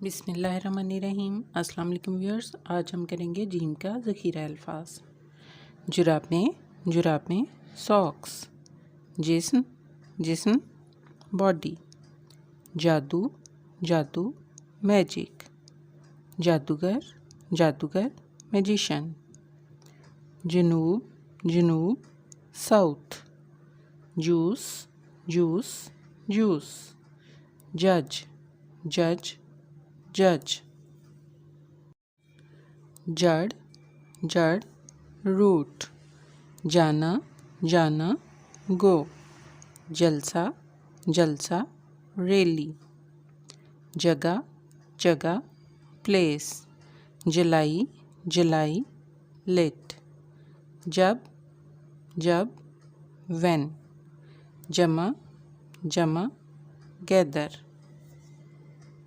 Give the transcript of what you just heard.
बिस्मिल्लाहिर्रहमानिर्रहीम। अस्सलाम वालेकुम व्यूअर्स। आज हम करेंगे जीम का ज़ख़ीरा अल्फाज। जुराबें सॉक्स, जिस्म जिस्म बॉडी, जादू मैजिक, जादूगर मैजिशियन, जुनूब साउथ, जूस, जज जड़ रूट, जाना गो, जलसा रैली, जगह प्लेस, जलाई लेट, जब व्हेन, जमा गैदर,